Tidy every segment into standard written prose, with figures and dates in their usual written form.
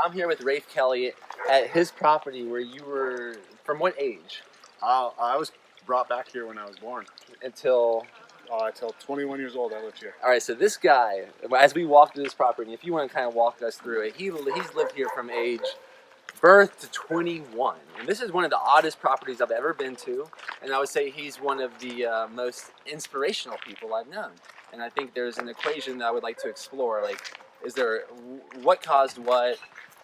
I'm here with Rafe Kelley at his property where you were, from what age? I was brought back here when I was born. Until... Until 21 years old, I lived here. All right, so this guy, as we walked through this property, if you want to kind of walk us through it, he's lived here from age birth to 21. And this is one of the oddest properties I've ever been to. And I would say he's one of the most inspirational people I've known. And I think there's an equation that I would like to explore. Like, what caused what?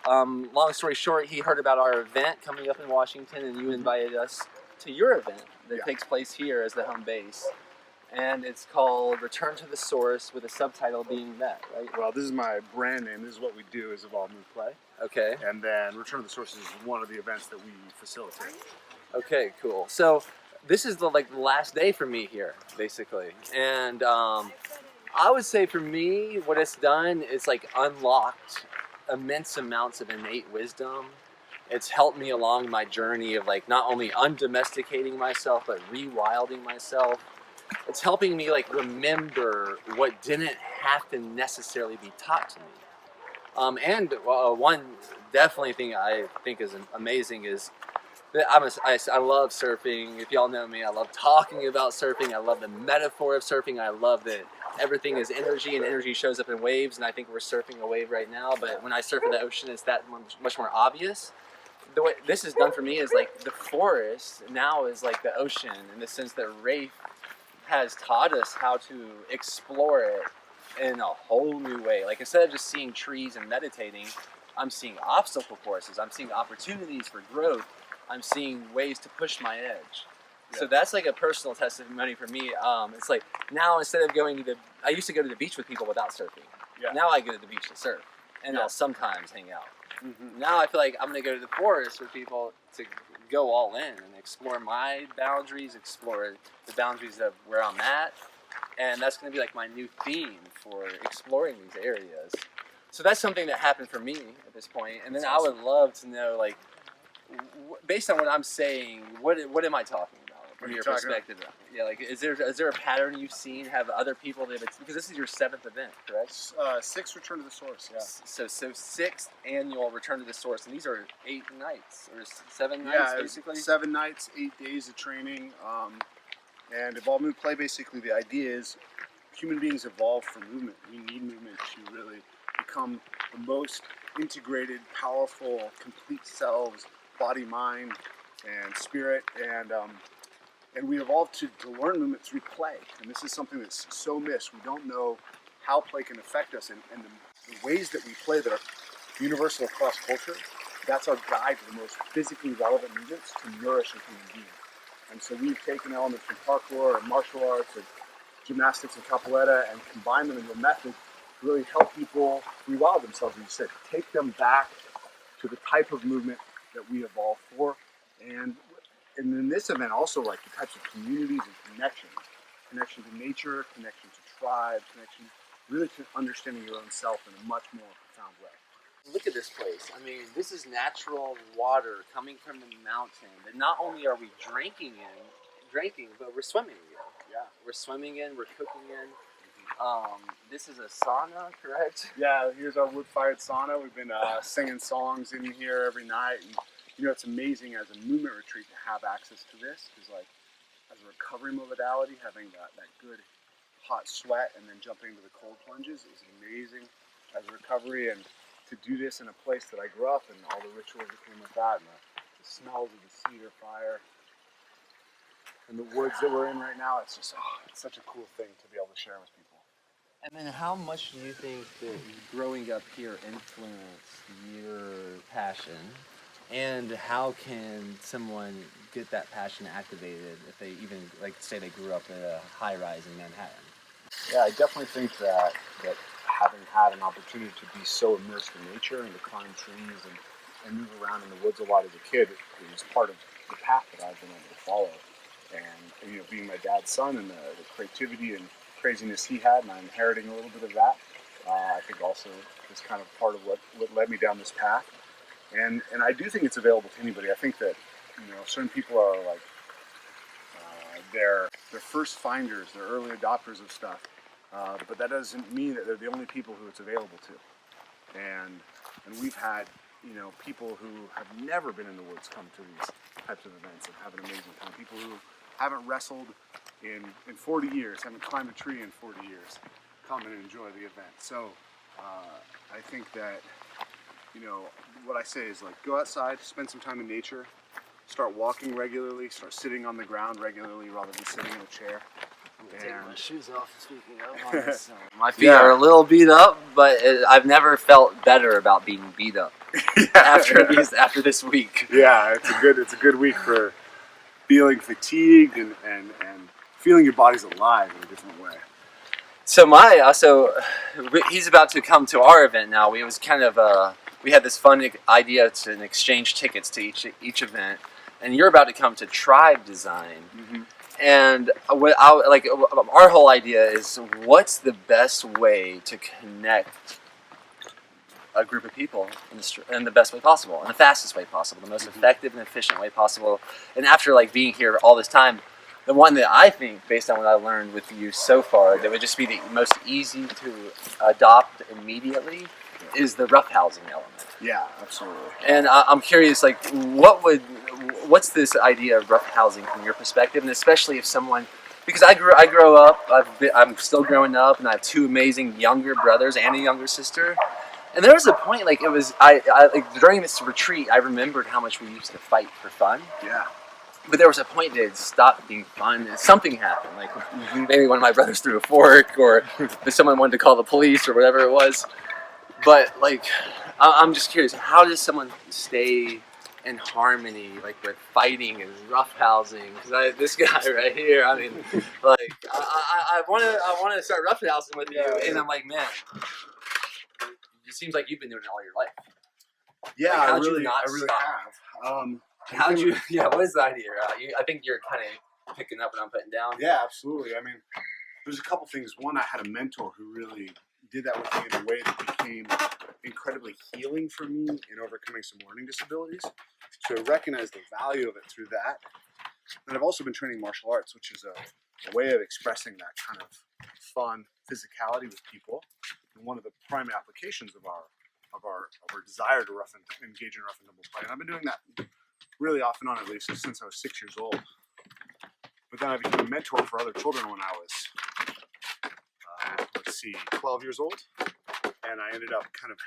Long story short, he heard about our event coming up in Washington, and you invited us to your event that takes place here as the home base. And it's called Return to the Source, with a subtitle being that, right? Well, this is my brand name. This is what we do is Evolve, Move, Play. Okay. And then Return to the Source is one of the events that we facilitate. Okay, cool. So this is the last day for me here, basically. And I would say for me, what it's done is unlocked immense amounts of innate wisdom. It's helped me along my journey of not only undomesticating myself, but rewilding myself. It's helping me remember what didn't have to necessarily be taught to me. And one definitely thing I think is amazing is that I love surfing. If y'all know me, I love talking about surfing. I love the metaphor of surfing. I love that everything is energy, and energy shows up in waves, and I think we're surfing a wave right now. But when I surf in the ocean, it's that much more obvious. The way this is done for me is the forest now is the ocean, in the sense that Rafe has taught us how to explore it in a whole new way. Instead of just seeing trees and meditating, I'm seeing obstacle courses. I'm seeing opportunities for growth. I'm seeing ways to push my edge. Yeah. So that's a personal testimony for me. It's now, instead of I used to go to the beach with people without surfing. Yeah. Now I go to the beach to surf, and I'll sometimes hang out. Mm-hmm. Now I feel like I'm going to go to the forest with people to go all in and explore my boundaries, explore the boundaries of where I'm at, and that's going to be my new theme for exploring these areas. So that's something that happened for me at this point, and then that's awesome. I would love to know, based on what I'm saying, what am I talking about from your perspective? Yeah, is there a pattern you've seen? Have other people because this is your 7th event, correct? 6th Return to the Source, yeah. So 6th annual Return to the Source, and these are 8 nights or 7 nights, basically. 7 nights, 8 days of training, and Evolve, Move, Play. Basically, the idea is human beings evolve for movement. We need movement to really become the most integrated, powerful, complete selves, body, mind, and spirit, and we evolved to learn movement through play. And this is something that's so missed. We don't know how play can affect us, and the ways that we play that are universal across culture. That's our guide to the most physically relevant movements to nourish a human being. And so we've taken elements from parkour and martial arts and gymnastics and capoeira and combined them into a method to really help people rewild themselves. And you said, take them back to the type of movement that we evolved for. And in this event also the types of communities and connection to nature, connection to tribe, connection really to understanding your own self in a much more profound way. Look at this place. I mean, this is natural water coming from the mountain that not only are we drinking, but we're swimming in. Yeah. We're swimming in, we're cooking in. This is a sauna, correct? Yeah, here's our wood-fired sauna. We've been singing songs in here every night. And, it's amazing as a movement retreat to have access to this, because as a recovery modality, having that good hot sweat and then jumping into the cold plunges is amazing as a recovery. And to do this in a place that I grew up in, all the rituals that came with that, and the smells of the cedar fire and the woods that we're in right now, it's just it's such a cool thing to be able to share with people. And then how much do you think that growing up here influenced your passion? And how can someone get that passion activated if they even, say they grew up in a high-rise in Manhattan? Yeah, I definitely think that having had an opportunity to be so immersed in nature and to climb trees and move around in the woods a lot as a kid, it was part of the path that I've been able to follow. And being my dad's son and the creativity and craziness he had, and I'm inheriting a little bit of that, I think also is kind of part of what led me down this path. And I do think it's available to anybody. I think that certain people are they're first finders, they're early adopters of stuff, but that doesn't mean that they're the only people who it's available to. And we've had people who have never been in the woods come to these types of events and have an amazing time. People who haven't wrestled in 40 years, haven't climbed a tree in 40 years, come and enjoy the event. So I think that, what I say is like, go outside, spend some time in nature, start walking regularly, start sitting on the ground regularly rather than sitting in a chair. Take my shoes off. Speaking of, on this, my feet are a little beat up, but I've never felt better about being beat up after this week. Yeah, it's a good week for feeling fatigued and feeling your body's alive in a different way. So he's about to come to our event now. We had this fun idea to exchange tickets to each event, and you're about to come to Tribe Design. Mm-hmm. And our whole idea is, what's the best way to connect a group of people in the best way possible, in the fastest way possible, the most effective and efficient way possible. And after being here all this time, the one that I think, based on what I learned with you so far, that would just be the most easy to adopt immediately is the roughhousing element. Yeah, absolutely. And I'm curious, what's this idea of roughhousing from your perspective, and especially if someone, because I grow up, I'm still growing up, and I have two amazing younger brothers and a younger sister. And there was a point, during this retreat, I remembered how much we used to fight for fun. Yeah. But there was a point that it stopped being fun, and something happened. Maybe one of my brothers threw a fork, or someone wanted to call the police, or whatever it was. But I'm just curious, how does someone stay in harmony, with fighting and roughhousing? Because this guy right here, I want to start roughhousing with you, and I'm like, man, it seems like you've been doing it all your life. Yeah, I really stop? have. How'd you? Yeah, what is the idea? I think you're kind of picking up what I'm putting down. Yeah, absolutely. I mean, there's a couple things. One, I had a mentor who really did that with me in a way that became incredibly healing for me in overcoming some learning disabilities. So I recognize the value of it through that. And I've also been training martial arts, which is a way of expressing that kind of fun physicality with people. And one of the prime applications of our desire to engage in rough and tumble play. And I've been doing that really off and on, at least since I was 6 years old. But then I became a mentor for other children when I was 12 years old, and I ended up kind of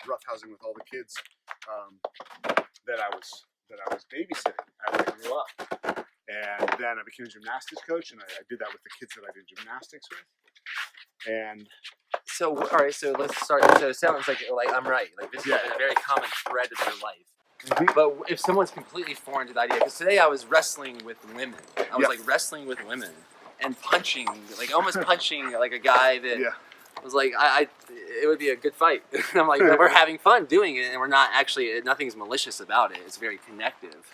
roughhousing with all the kids that I was babysitting as I grew up. And then I became a gymnastics coach, and I did that with the kids that I did gymnastics with. And so, all right, so let's start. So it sounds like I'm right. This is a very common thread of your life. Mm-hmm. But if someone's completely foreign to the idea, because today I was wrestling with women. I was wrestling with women and punching, almost punching a guy that was it would be a good fight. And I'm like, we're having fun doing it, and we're not actually, nothing's malicious about it. It's very connective.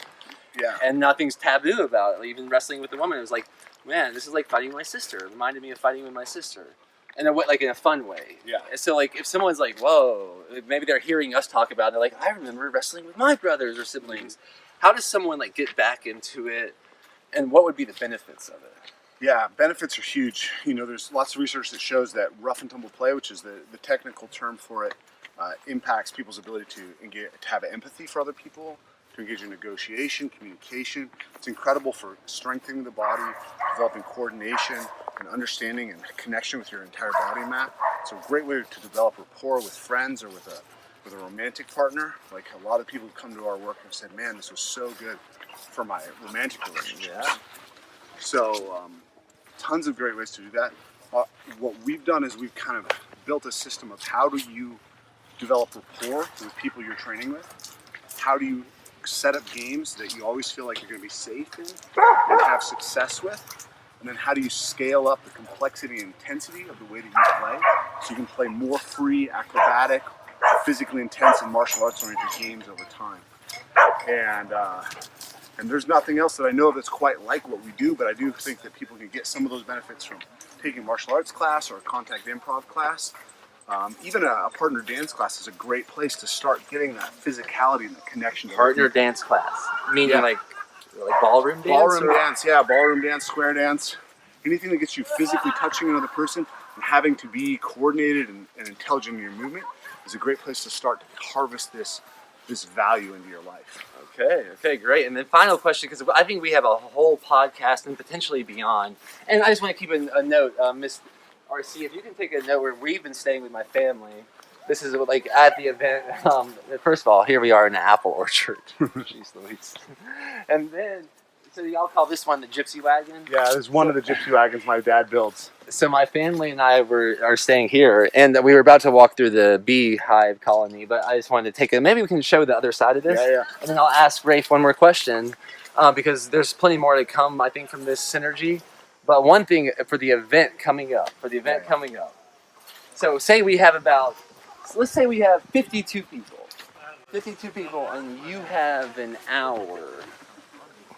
Yeah. And nothing's taboo about it. Even wrestling with a woman, it was like, man, this is like fighting with my sister. It reminded me of fighting with my sister. In a fun way. Yeah. So if someone's like, whoa, maybe they're hearing us talk about it, they're like, I remember wrestling with my brothers or siblings. How does someone get back into it, and what would be the benefits of it? Yeah, benefits are huge. There's lots of research that shows that rough and tumble play, which is the technical term for it, impacts people's ability to have empathy for other people, to engage in negotiation, communication. It's incredible for strengthening the body, developing coordination and understanding and connection with your entire body map. It's a great way to develop rapport with friends or with a romantic partner. A lot of people who come to our work have said, man, this was so good for my romantic relationships. Yeah. So tons of great ways to do that. What we've done is we've kind of built a system of how do you develop rapport with people you're training with? How do you set up games that you always feel like you're going to be safe in and have success with? And then how do you scale up the complexity and intensity of the way that you play so you can play more free, acrobatic, physically intense, and martial arts oriented games over time? And there's nothing else that I know of that's quite like what we do, but I do think that people can get some of those benefits from taking a martial arts class or a contact improv class. Even a partner dance class is a great place to start getting that physicality and the connection. Partner dance class, meaning like ballroom dance? Ballroom dance, yeah, ballroom dance, square dance. Anything that gets you physically touching another person and having to be coordinated and intelligent in your movement is a great place to start to harvest this this value into your life. Okay, great. And then final question, because I think we have a whole podcast and potentially beyond. And I just want to keep a note, Miss RC, if you can take a note where we've been staying with my family. This is like at the event. First of all, here we are in an apple orchard. Jeez Louise. And then, so y'all call this one the Gypsy Wagon? Yeah, this is one of the gypsy wagons my dad builds. So my family and I are staying here, and we were about to walk through the beehive colony, but I just wanted to take maybe we can show the other side of this. Yeah. And then I'll ask Rafe one more question, because there's plenty more to come, I think, from this synergy. But one thing for the event coming up, So say we have let's say we have 52 people. 52 people, and you have an hour.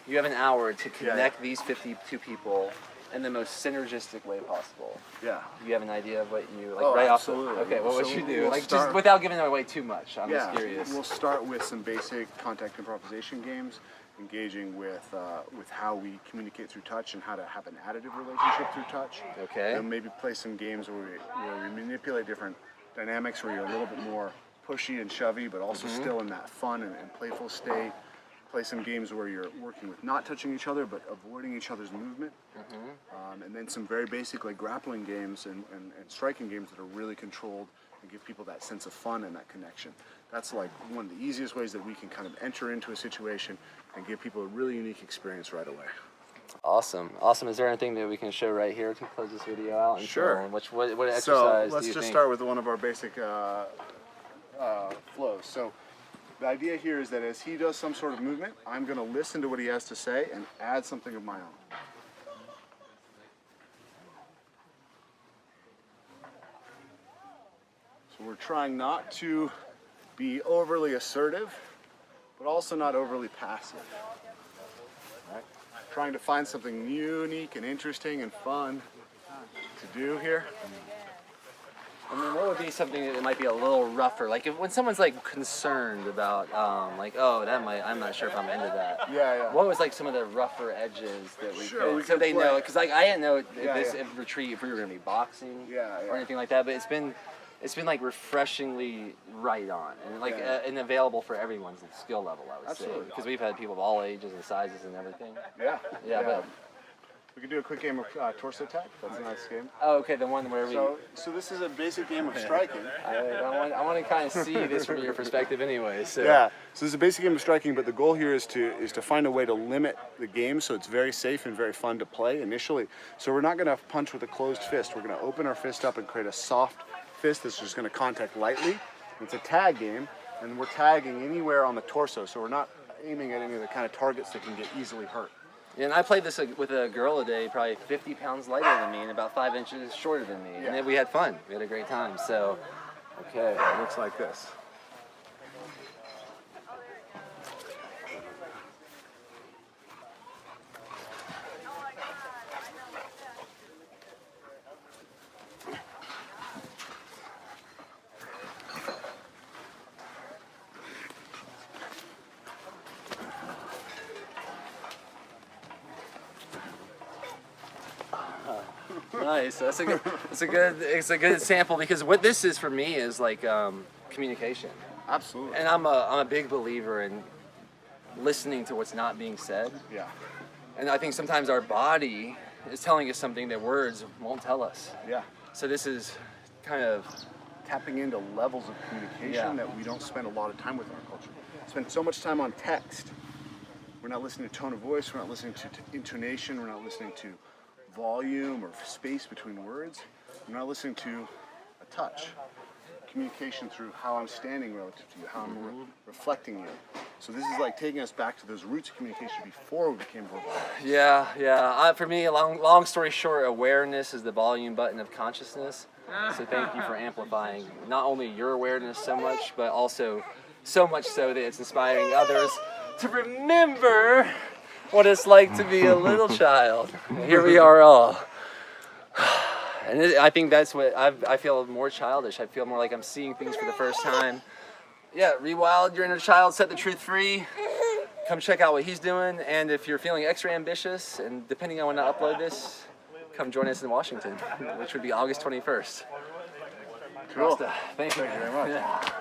You have an hour to connect these 52 people in the most synergistic way possible. Yeah. Do you have an idea of what you like? Oh, right absolutely. Off okay, what would you do? We'll like start, just without giving away too much. I'm just curious. We'll start with some basic contact improvisation games, engaging with how we communicate through touch and how to have an additive relationship through touch. Okay. And maybe play some games where we manipulate different dynamics, where you're a little bit more pushy and shovey, but also still in that fun and playful state. Play some games where you're working with not touching each other, but avoiding each other's movement. And then some very basic like grappling games and striking games that are really controlled and give people that sense of fun and that connection. That's like one of the easiest ways that we can kind of enter into a situation and give people a really unique experience right away. Awesome. Is there anything that we can show right here to close this video out? And Sure. What exercise So let's do you just think? start with one of our basic flows. So the idea here is that as he does some sort of movement, I'm going to listen to what he has to say and add something of my own. So we're trying not to be overly assertive, but also not overly passive. Right? Trying to find something unique and interesting and fun to do here. And then what would be something that might be a little rougher? Like when someone's like concerned about, I'm not sure if I'm into that. Yeah. What was like some of the rougher edges that we Sure, could, so they play. know, because like I didn't know this Yeah. retreat if we were gonna be boxing Yeah. or anything like that, but it's been like refreshingly right on and like and available for everyone's skill level, I would say, because we've had people of all ages and sizes and everything. Yeah. But we could do a quick game of torso tag. That's a nice game. oh, okay, the one where we. So this is a basic game of striking. I want to kind of see this from your perspective, anyway. So. Yeah. So this is a basic game of striking, but the goal here is to find a way to limit the game so it's very safe and very fun to play initially. So we're not going to punch with a closed fist. We're going to open our fist up and create a soft fist that's just going to contact lightly. It's a tag game, and we're tagging anywhere on the torso. So we're not aiming at any of the kind of targets that can get easily hurt. And I played this with a girl today, probably 50 pounds lighter than me and about 5 inches shorter than me. Yeah. And then we had fun. We had a great time. So, okay. It looks like this. Nice. It's a good sample, because what this is for me is like communication. Absolutely. And I'm a big believer in listening to what's not being said. Yeah. And I think sometimes our body is telling us something that words won't tell us. Yeah. So this is kind of Tapping into levels of communication that we don't spend a lot of time with in our culture. Spend so much time on text. We're not listening to tone of voice. We're not listening to intonation. We're not listening to volume or space between words. We're not listening to a touch. Communication through how I'm standing relative to you, how I'm reflecting you. So this is like taking us back to those roots of communication before we became verbal. Yeah. For me, long story short, awareness is the volume button of consciousness. So thank you for amplifying not only your awareness so much, but also so much so that it's inspiring others to remember what it's like to be a little child. Here we are all. And I think that's what I feel more childish. I feel more like I'm seeing things for the first time. Yeah, rewild your inner child, set the truth free. Come check out what he's doing. And if you're feeling extra ambitious, and depending on when I upload this, come join us in Washington, which would be August 21st. Cool. Thank you very much. Yeah.